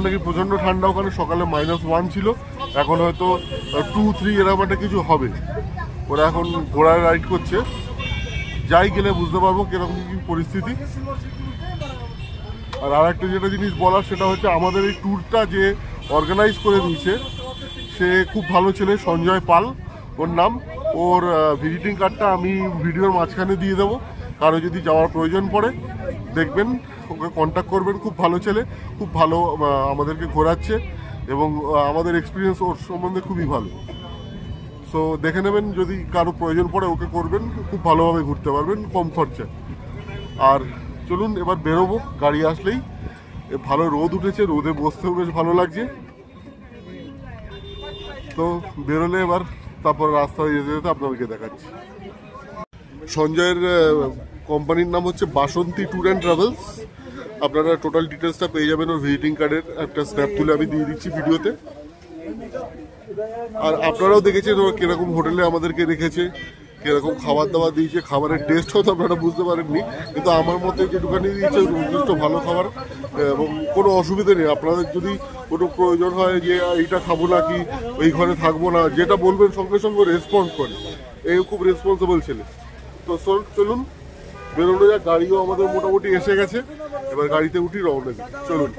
নাকি প্রচণ্ড ঠান্ডা ওখানে। সকালে -1 ছিল, এখন হয়তো 2-3 এরকম একটা কিছু হবে। ওরা এখন ঘোড়ায় রাইড করছে। যাই গেলে বুঝতে পারবো কিরকম কি পরিস্থিতি। আর একটা যেটা জিনিস বলার, সেটা হচ্ছে আমাদের এই ট্যুরটা যে অর্গানাইজ করে দিয়েছে সে খুব ভালো ছেলে, সঞ্জয় পাল ওর নাম। ওর ভিজিটিং কার্ডটা আমি ভিডিওর মাঝখানে দিয়ে দেবো। কারো যদি যাওয়ার প্রয়োজন পড়ে দেখবেন, ওকে কন্ট্যাক্ট করবেন। খুব ভালো ছেলে, খুব ভালো আমাদেরকে ঘোরাচ্ছে এবং আমাদের এক্সপিরিয়েন্স ওর সম্বন্ধে খুবই ভালো। সো দেখে নেবেন, যদি কারো প্রয়োজন পড়ে ওকে করবেন, খুব ভালোভাবে ঘুরতে পারবেন কম খরচা। আর চলুন এবার বেরোবো। গাড়ি আসলেই, ভালো রোদ উঠেছে, রোদে বসতেও বেশ ভালো লাগছে। তো বেরোলে এবার তারপর রাস্তায় যেতে যেতে আপনাদেরকে দেখাচ্ছি। সঞ্জয়ের কোম্পানির নাম হচ্ছে বাসন্তী ট্যুর অ্যান্ড ট্রাভেলস। আপনারা টোটাল ডিটেলসটা পেয়ে যাবেন ওর ভিজিটিং কার্ডের একটা স্ন্যাপ তুলে আমি দিয়ে দিচ্ছি ভিডিওতে। আর আপনারাও দেখেছেন ও কিরকম হোটেলে আমাদেরকে রেখেছে, কিরকম খাবার দাবার দিয়েছে। খাবারের টেস্টও তো আপনারা বুঝতে পারেননি, কিন্তু আমার মতে যেটুখানি দিয়েছে যথেষ্ট ভালো খাবার এবং কোনো অসুবিধা নেই। আপনাদের যদি কোনো প্রয়োজন হয় যে এইটা খাবো না কি ওই ঘরে থাকবো না, যেটা বলবেন সঙ্গে সঙ্গে রেসপন্স করে। এই খুব রেসপন্সিবল ছেলে। তো চলুন বেরোনো যাক। গাড়িও আমাদের মোটামুটি এসে গেছে। এবার গাড়িতে উঠি, রওনা দিই। চলুন।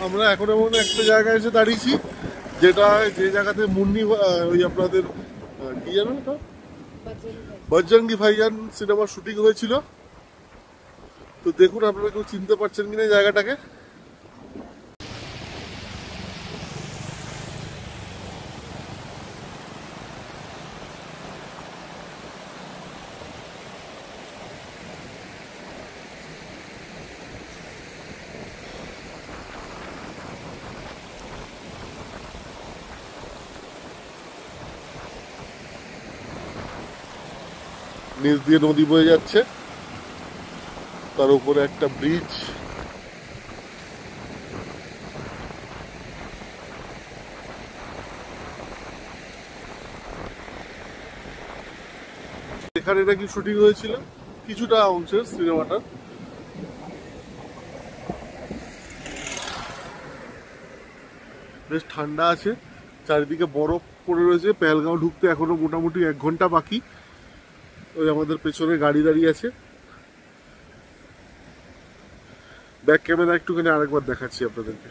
আমরা এখন এমন একটা জায়গায় এসে দাঁড়িয়েছি, যে জায়গাতে মুন্নি ওই আপনাদের কি জানো তো বজরঙ্গি ভাইজান সিনেমার শুটিং হয়েছিল। তো দেখুন আপনারা কেউ চিনতে পারছেন কিনা জায়গাটাকে। নিচ দিয়ে নদী বয়ে যাচ্ছে, তার উপরে একটা ব্রিজ। এখানে নাকি শুটিং হয়েছিল কিছুটা অংশের সিনেমাটা। বেশ ঠান্ডা আছে, চারিদিকে বরফ পড়ে রয়েছে। পেহেলগাঁও ঢুকতে এখনো মোটামুটি 1 ঘন্টা বাকি। ওই আমাদের পেছনে গাড়ি দাঁড়িয়ে আছে। ব্যাক ক্যামেরা একটুখানি আরেকবার দেখাচ্ছি আপনাদেরকে।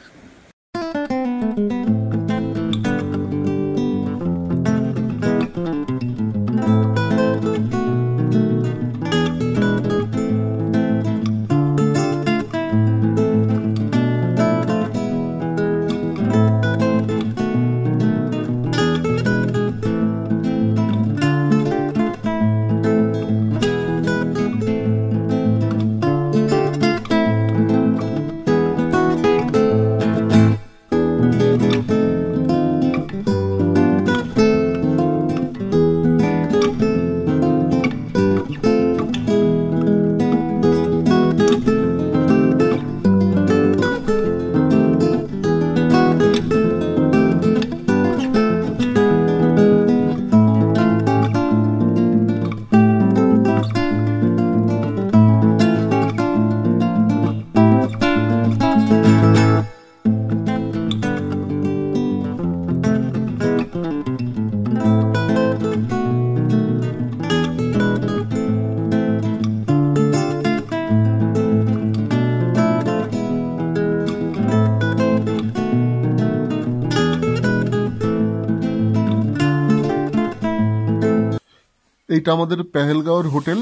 এইটা আমাদের পেহেলগাঁওয়ের হোটেল।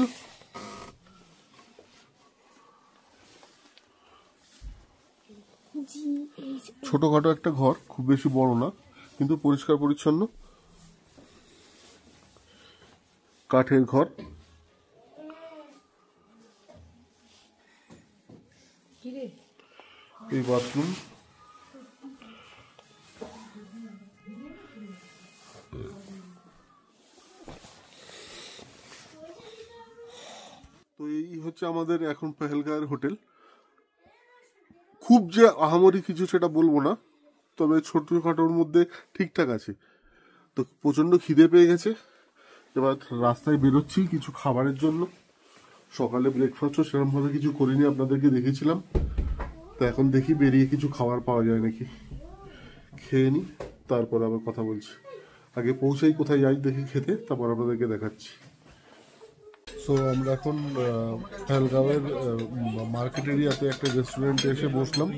ছোটখাটো একটা ঘর, খুব বেশি বড় না, কিন্তু পরিষ্কার পরিচ্ছন্ন, কাঠের ঘর। এই বাথরুম, তো এই হচ্ছে আমাদের এখন পেহেলগাঁওয়ের হোটেল। খুব যে আহামরি কিছু সেটা বলবো না, তবে ছোটখাটোর মধ্যে ঠিকঠাক আছে। তো প্রচণ্ড খিদে পেয়ে গেছে, এবার রাস্তায় বেরোচ্ছি কিছু খাবারের জন্য। সকালে ব্রেকফাস্টও সেরকমভাবে কিছু করিনি, আপনাদেরকে দেখেছিলাম। তো এখন দেখি বেরিয়ে কিছু খাবার পাওয়া যায় নাকি, খেয়ে নিই, তারপর আবার কথা বলছি। আগে পৌঁছাই কোথায় যাই দেখি খেতে, তারপর আপনাদেরকে দেখাচ্ছি। সো আমরা এখন পেহেলগাঁওয়ের মার্কেট এরিয়াতে একটা রেস্টুরেন্টে এসে বসলাম।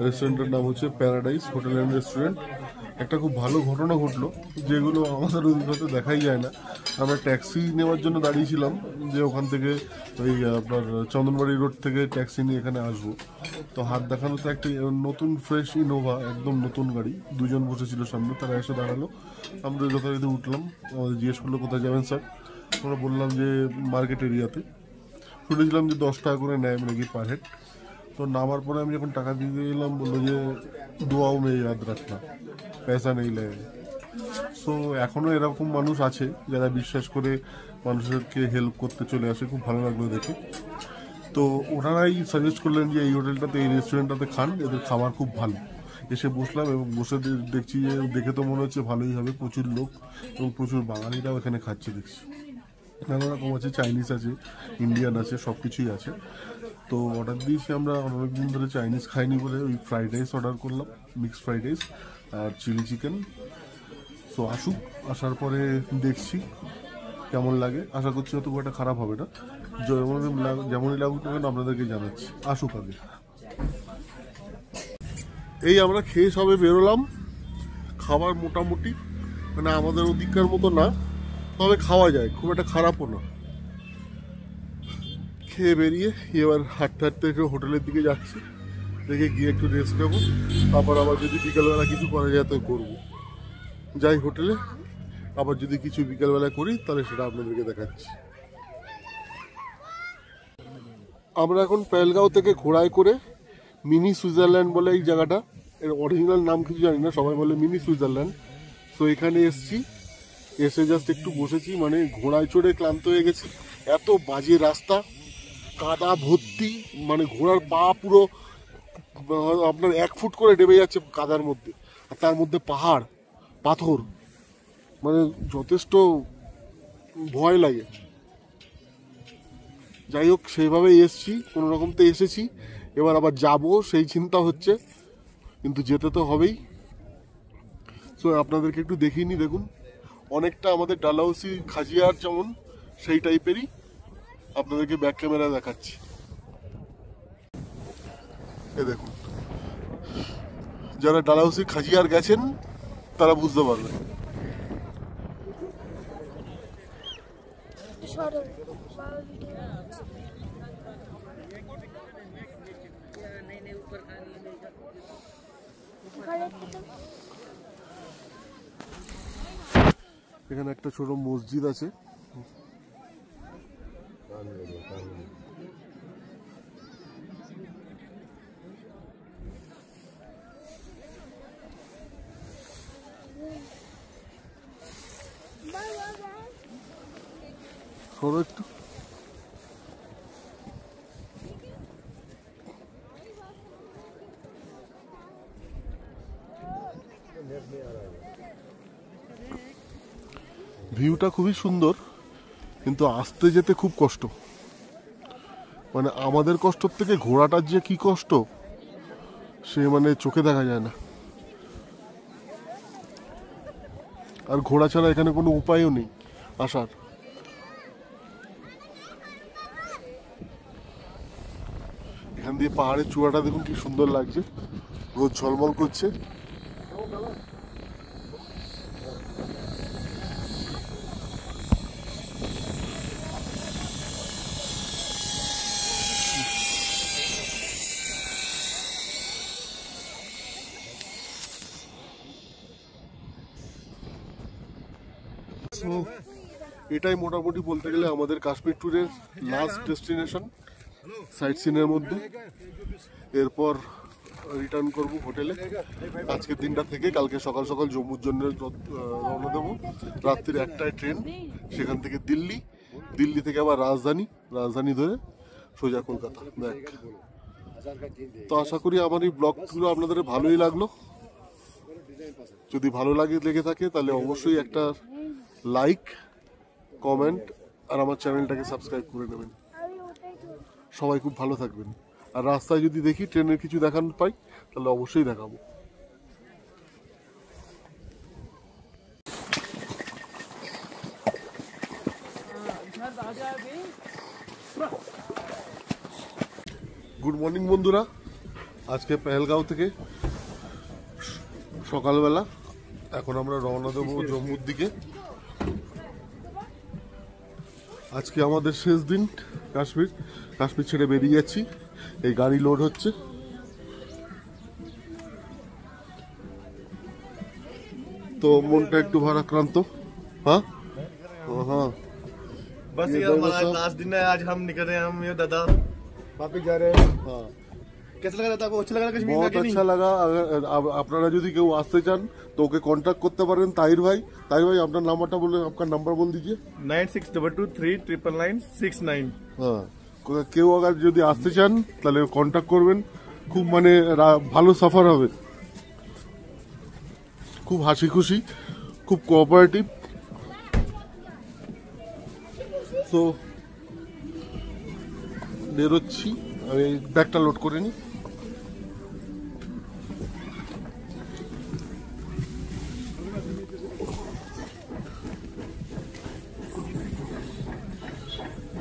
রেস্টুরেন্টের নাম হচ্ছে প্যারাডাইস হোটেল অ্যান্ড রেস্টুরেন্ট। একটা খুব ভালো ঘটনা ঘটলো, যেগুলো আমাদের অভিজ্ঞতা দেখাই যায় না। আমরা ট্যাক্সি নেওয়ার জন্য দাঁড়িয়েছিলাম, যে ওখান থেকে ওই আপনার চন্দনবাড়ি রোড থেকে ট্যাক্সি নিয়ে এখানে আসবো। তো হাত দেখানোতে একটা নতুন ফ্রেশ ইনোভা, একদম নতুন গাড়ি, দুজন বসেছিল সামনে, তারা এসে দাঁড়ালো। আমরা যথারীতি উঠলাম, আমাদের জিজ্ঞেস করলো কোথায় যাবেন স্যার। আমরা বললাম যে মার্কেট এরিয়াতে। শুনেছিলাম যে 10 টাকা করে নেয় নাকি পার হেড। তো নামার পরে আমি যখন টাকা দিতে গেলাম, বললো যে দোয়াও মে ইয়াদ রাখনা, পয়সা নেই লাগে। সো এখনও এরকম মানুষ আছে যারা বিশ্বাস করে মানুষদেরকে হেল্প করতে চলে আসে, খুব ভালো লাগলো দেখে। তো ওনারাই সাজেস্ট করলেন যে এই হোটেলটাতে, এই রেস্টুরেন্টটাতে খান, এদের খাবার খুব ভালো। এসে বসলাম এবং বসে দেখছি যে দেখে তো মনে হচ্ছে ভালোই হবে, প্রচুর লোক এবং প্রচুর বাঙালিরাও এখানে খাচ্ছে দেখছি। নানা রকম আছে, চাইনিজ আছে, ইন্ডিয়ান আছে, সব কিছুই আছে। তো অর্ডার দিয়েছি আমরা, অনেকদিন ধরে চাইনিজ খাইনি বলে ওই ফ্রাইড রাইস অর্ডার করলাম, মিক্সড ফ্রাইড রাইস আর চিলি চিকেন। সো আসুক, আসার পরে দেখছি কেমন লাগে। আশা করছি হয়তো খুব একটা খারাপ হবে না, যেমনই লাগুক না আপনাদেরকে জানাচ্ছি। আসুক আগে। এই আমরা খেয়ে সবে বেরোলাম। খাবার মোটামুটি মানে আমাদের অধিকার মতো না, তবে খাওয়া যায়, খুব একটা খারাপও না। খেয়ে বেরিয়ে এবার হাঁটতে হাঁটতে একটু হোটেলের দিকে যাচ্ছি, দেখে গিয়ে একটু রেস্ট নেবো, তারপর আবার যদি বিকেলবেলা কিছু করা যায় তো করবো। যাই হোটেলে, আবার যদি কিছু বিকেলবেলা করি তাহলে সেটা আপনাদেরকে দেখাচ্ছি। আমরা এখন পেহেলগাঁও থেকে ঘোড়ায় করে মিনি সুইজারল্যান্ড বলে এই জায়গাটা, এর অরিজিনাল নাম কিছু জানি না, সবাই বলে মিনি সুইজারল্যান্ড। তো এখানে এসছি, এসে জাস্ট একটু বসেছি, মানে ঘোড়ায় চড়ে ক্লান্ত হয়ে গেছি। এত বাজে রাস্তা, কাদা ভর্তি, মানে ঘোড়ার পা পুরো আপনার 1 ফুট করে ডেবে যাচ্ছে কাদার মধ্যে, আর তার মধ্যে পাহাড় পাথর, মানে যথেষ্ট ভয় লাগে। যাই হোক, সেইভাবেই এসছি, কোনো রকম তো এসেছি, এবার আবার যাব সেই চিন্তা হচ্ছে, কিন্তু যেতে তো হবেই। সো আপনাদেরকে একটু দেখিয়ে নি, দেখুন অনেকটা আমাদের ডালহাউসি খাজিয়ার যেমন সেই টাইপেরই, আপনাদেরকে ব্যাক ক্যামেরা দেখাচ্ছি। এ দেখুন, যারা ডালহাউসি খাজিয়ার গেছেন তারা বুঝতে পারবেন। এখানে একটা ছোট মসজিদ আছে। সরো একটু। ভিউটা খুবই সুন্দর, কিন্তু আসতে যেতে খুব কষ্ট। মানে আমাদের কষ্টর থেকে ঘোড়াটার যে কি কষ্ট, সে মানে চোখে দেখা যায় না। আর ঘোড়া ছাড়া এখানে কোনো উপায়ও নেই আসার। এখান দিয়ে পাহাড়ের চূড়াটা দেখুন কি সুন্দর লাগছে, রোদ ঝলমল করছে। সো এটাই মোটামুটি বলতে গেলে আমাদের কাশ্মীর ট্যুরের লাস্ট ডেস্টিনেশন সাইট সিনের মধ্যে। এরপর রিটার্ন করব হোটেলে আজকের দিনটা থেকে। কালকে সকাল সকাল জম্মুর জন্য রওনা দেবো। রাত্রির 1টায় ট্রেন, সেখান থেকে দিল্লি, দিল্লি থেকে আবার রাজধানী ধরে সোজা কলকাতা ব্যাক। তো আশা করি আমার এই ব্লগগুলো আপনাদের ভালোই লাগলো। যদি ভালো লেগে থাকে তাহলে অবশ্যই একটা লাইক, কমেন্ট আর আমার চ্যানেলটাকে সাবস্ক্রাইব করে নেবেন। সবাই খুব ভালো থাকবেন। আর রাস্তায় যদি দেখি ট্রেনের কিছু দেখানো পাই তাহলে অবশ্যই দেখাবো। গুড মর্নিং বন্ধুরা, আজকে পেহেলগাঁও থেকে সকালবেলা। এখন আমরা রওনা দেবো জম্মুর দিকে। আজকে আমাদের শেষ দিন কাশ্মীর ছেড়ে বেরিয়ে যাচ্ছি। এই গাড়ি লোড হচ্ছে। তো মনটা একটু ভারাক্রান্ত। हाँ हाँ बस ये हमारा लास्ट दिन है। आज हम निकल रहे हैं, हम ये दादा वापिस जा रहे हैं। हाँ कैसा लगा दादा? आपको अच्छा लगा कश्मीर? बहुत अच्छा लगा। अगर আপনারা যদি কেউ আসতে চান তো ওকে কন্ট্যাক্ট করতে পারেন। তাহির ভাই আপনার নাম্বারটা বলে, আপনার নাম্বার বল दीजिए। 9622399969। হ্যাঁ, কেউ আবার যদি আসতে চান তাহলে কন্ট্যাক্ট করবেন। খুব মানে ভালো সফর হবে, খুব হাসি খুশি, খুব কোঅপারেটিভ। তো বেরোচ্ছি, আমি ব্যাগটা লোড করে নিই।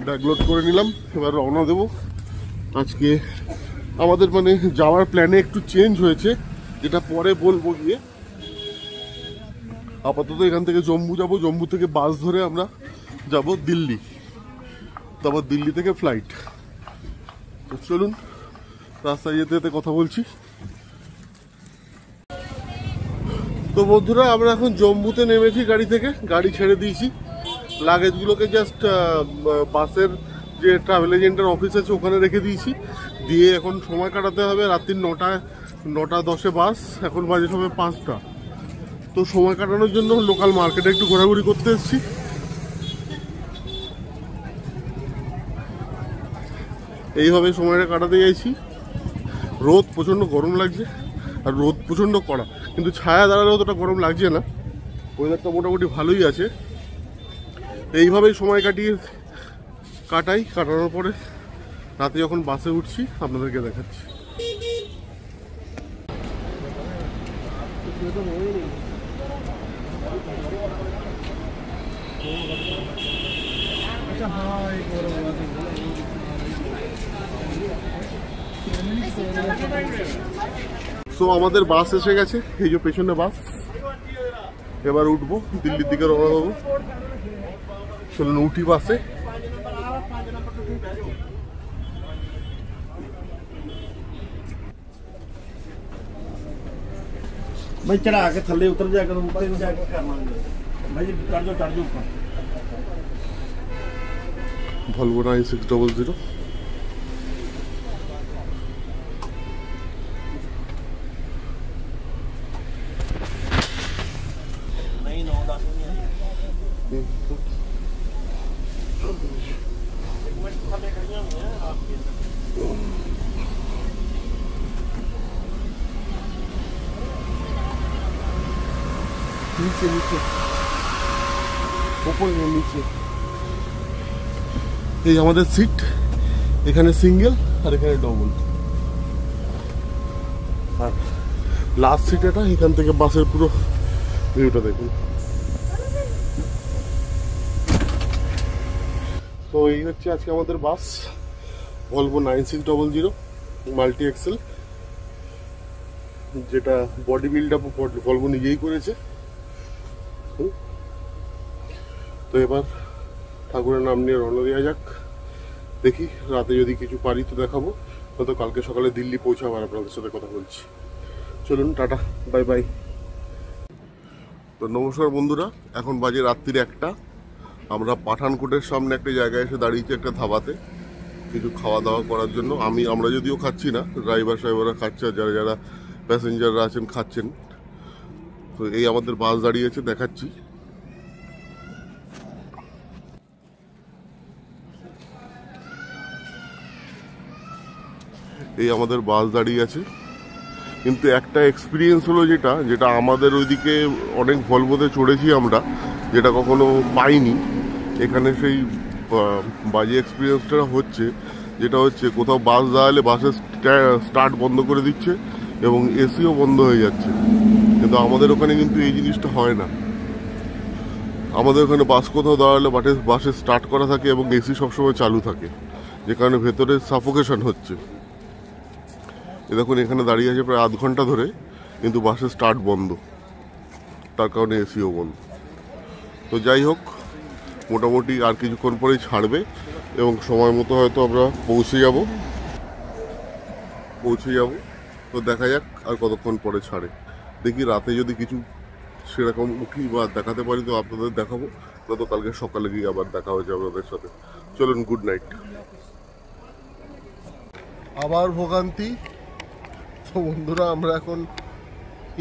ব্যাগ লোড করে নিলাম, এবার রওনা দেবো। আজকে আমাদের মানে যাওয়ার প্ল্যানে একটু চেঞ্জ হয়েছে, যেটা পরে বলবো গিয়ে। আপাতত এখান থেকে জম্মু যাব, জম্মু থেকে বাস ধরে আমরা যাব দিল্লি, তারপর দিল্লি থেকে ফ্লাইট। তো চলুন রাস্তায় যেতে যেতে কথা বলছি। তো বন্ধুরা, আমরা এখন জম্মুতে নেমেছি গাড়ি থেকে, গাড়ি ছেড়ে দিয়েছি। লাগেজগুলোকে জাস্ট বাসের যে ট্রাভেল এজেন্টের অফিস আছে ওখানে রেখে দিয়েছি। দিয়ে এখন সময় কাটাতে হবে। রাত্রির 9:10 বাস, এখন বাজে সময় 5টা। তো সময় কাটানোর জন্য লোকাল মার্কেটে একটু ঘোরাঘুরি করতে এসেছি। এইভাবে সময়টা কাটাতে চাইছি। রোদ প্রচণ্ড গরম লাগছে, আর রোদ প্রচণ্ড কড়া, কিন্তু ছায়া দাঁড়ালে অতটা গরম লাগছে না। ওয়েদারটা মোটামুটি ভালোই আছে। এইভাবেই সময় কাটানোর পরে রাতে যখন বাসে উঠছি আপনাদেরকে দেখাচ্ছি। সো আমাদের বাস এসে গেছে, এই যে পেছনে বাস। এবার উঠবো, দিল্লির দিকে রওনা দেবো। চলুন উঠি বাসে। भाई चढ़ा के थल्ले उतर जाकर ऊपर जाकर कर मांगे भाई चढ़ जाओ ऊपर। Volvo 9600। नहीं 9-10 नहीं है। एक मिनट थल्ले करिया हुए हैं आपके নিচে ওপরে নিচে। এই আমাদের সিট, এখানে সিঙ্গেল আর এখানে ডবল। আর লাস্ট সিট এটা, এখান থেকে বাসের পুরো ভিউটা দেখুন। তো এই হচ্ছে আজকে আমাদের বাস, ভলভো 9600 মাল্টি এক্সেল, যেটা বডি বিল্ড আপ ভলভো নিজেই করেছে। তো এবার ঠাকুরের নাম নিয়ে রওনা দেওয়া যাক। দেখি রাতে যদি কিছু পারি তো দেখাবো, হয়তো কালকে সকালে দিল্লি পৌঁছাবো আর আপনাদের সাথে কথা বলছি। চলুন টাটা, বাই বাই। তো নমস্কার বন্ধুরা, এখন বাজে রাত্রির 1টা। আমরা পাঠানকোটের সামনে একটা জায়গায় এসে দাঁড়িয়েছি, একটা ধাবাতে কিছু খাওয়া দাওয়া করার জন্য। আমরা যদিও খাচ্ছি না, ড্রাইভাররা খাচ্ছে, আর যারা যারা প্যাসেঞ্জাররা আছেন খাচ্ছেন। তো এই আমাদের বাস দাঁড়িয়েছে, দেখাচ্ছি। এই আমাদের বাস দাঁড়িয়ে আছে, কিন্তু একটা এক্সপিরিয়েন্স হলো যেটা আমাদের ওইদিকে অনেক ভলভোতে চড়েছি আমরা, যেটা কখনো পাইনি এখানে। সেই বাজে এক্সপিরিয়েন্সটা হচ্ছে, যেটা হচ্ছে কোথাও বাস দাঁড়ালে বাসের স্টার্ট বন্ধ করে দিচ্ছে এবং এসিও বন্ধ হয়ে যাচ্ছে। কিন্তু আমাদের ওখানে কিন্তু এই জিনিসটা হয় না। আমাদের ওখানে বাস কোথাও দাঁড়ালে বাসের স্টার্ট করা থাকে এবং এসি সবসময় চালু থাকে, যে কারণে ভেতরে সাফোকেশন হচ্ছে। দেখুন এখানে দাঁড়িয়ে আছে প্রায় আধ ঘন্টা ধরে, কিন্তু বাসের স্টার্ট বন্ধ, তার কারণে এসিও বন্ধ। তো যাই হোক, মোটামুটি আর কিছুক্ষণ পরেই ছাড়বে এবং সময় মতো হয়তো আমরা পৌঁছে যাব। তো দেখা যাক আর কতক্ষণ পরে ছাড়ে। দেখি রাতে যদি কিছু সেরকম উঠি বা দেখাতে পারি তো আপনাদের দেখাবো, তো কালকে সকালে গিয়ে আবার দেখা হয়েছে আপনাদের সাথে। চলুন, গুড নাইট। আবার ভোগান্তি। তো বন্ধুরা, আমরা এখন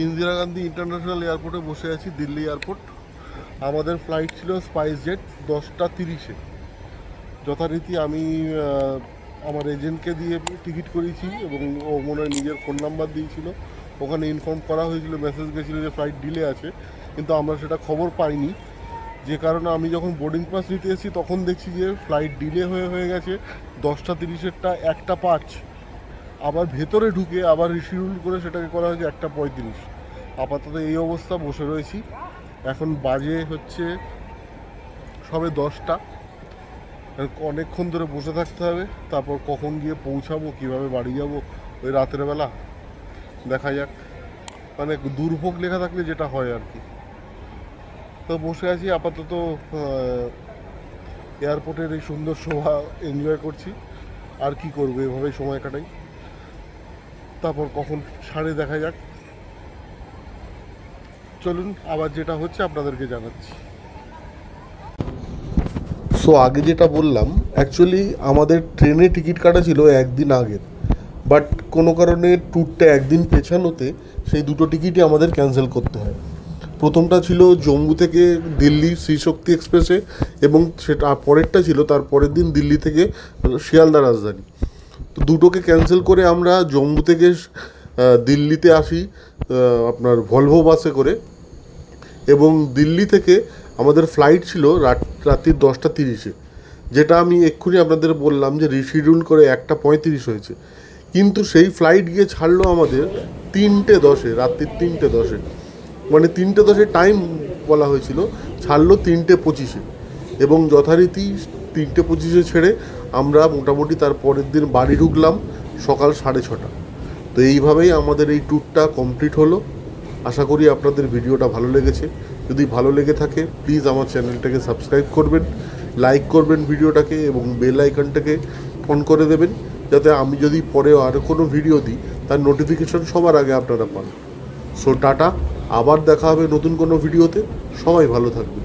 ইন্দিরা গান্ধী ইন্টারন্যাশনাল এয়ারপোর্টে বসে আছি, দিল্লি এয়ারপোর্ট। আমাদের ফ্লাইট ছিল স্পাইস জেট 10টা 30-এ। যথারীতি আমি আমার এজেন্টকে দিয়ে টিকিট করেছি এবং ও মনে হয় নিজের ফোন নাম্বার দিয়েছিল। ওখানে ইনফর্ম করা হয়েছিল, মেসেজ গেছিলো যে ফ্লাইট ডিলে আছে, কিন্তু আমরা সেটা খবর পাইনি। যে কারণে আমি যখন বোর্ডিং পাস নিতে এসেছি তখন দেখছি যে ফ্লাইট ডিলে হয়ে গেছে। 10টা 30-এরটা 1টা 5, আবার ভেতরে ঢুকে আবার রিশিডিউল করে সেটাকে করা হয়েছে 1টা 35। আপাতত এই অবস্থা, বসে রয়েছি। এখন বাজে হচ্ছে সবে 10টা। অনেকক্ষণ ধরে বসে থাকতে হবে, তারপর কখন গিয়ে পৌঁছাবো, কিভাবে বাড়ি যাব ওই রাতের বেলা দেখা যাক। মানে দুর্ভোগ লেখা থাকলে যেটা হয় আর কি। তো বসে আছি আপাতত, এয়ারপোর্টের এই সুন্দর শোভা এনজয় করছি। আর কি করবো, এভাবেই সময় কাটাই। তারপর কখন ছাড়ে দেখা যাক। চলুন, আবার যেটা হচ্ছে আপনাদেরকে জানাচ্ছি। সো আগে যেটা বললাম, অ্যাকচুয়ালি আমাদের ট্রেনে টিকিট কাটা ছিল একদিন আগের, বাট কোনো কারণে ট্যুরটা একদিন পেছানোতে সেই দুটো টিকিটই আমাদের ক্যান্সেল করতে হয়। প্রথমটা ছিল জম্মু থেকে দিল্লি শ্রীশক্তি এক্সপ্রেসে, এবং সেটা পরেরটা ছিল তার পরের দিন দিল্লি থেকে শিয়ালদা রাজধানী। তো দুটোকে ক্যান্সেল করে আমরা জম্মু থেকে দিল্লিতে আসি আপনার ভলভো বাসে করে, এবং দিল্লি থেকে আমাদের ফ্লাইট ছিল রাত্রির 10টা 30-এ, যেটা আমি এক্ষুনি আপনাদের বললাম যে রিশিডিউল করে 1টা 35 হয়েছে। কিন্তু সেই ফ্লাইট গিয়ে ছাড়লো আমাদের 3টে 10-এ, রাত্রির 3টে 10-এ। মানে 3টে 10-এ টাইম বলা হয়েছিল, ছাড়লো 3টে 25-এ, এবং যথারীতি 3টে 25-এ ছেড়ে আমরা মোটামুটি তার পরের দিন বাড়ি ঢুকলাম সকাল 6:30। তো এইভাবেই আমাদের এই ট্যুরটা কমপ্লিট হলো। আশা করি আপনাদের ভিডিওটা ভালো লেগেছে। যদি ভালো লেগে থাকে প্লিজ আমার চ্যানেলটাকে সাবস্ক্রাইব করবেন, লাইক করবেন ভিডিওটাকে, এবং বেল আইকনটাকে অন করে দেবেন, যাতে আমি যদি পরে আরও কোনো ভিডিও দিই তার নোটিফিকেশন সবার আগে আপনারা পান। সো টাটা, আবার দেখা হবে নতুন কোনো ভিডিওতে। সবাই ভালো থাকবেন।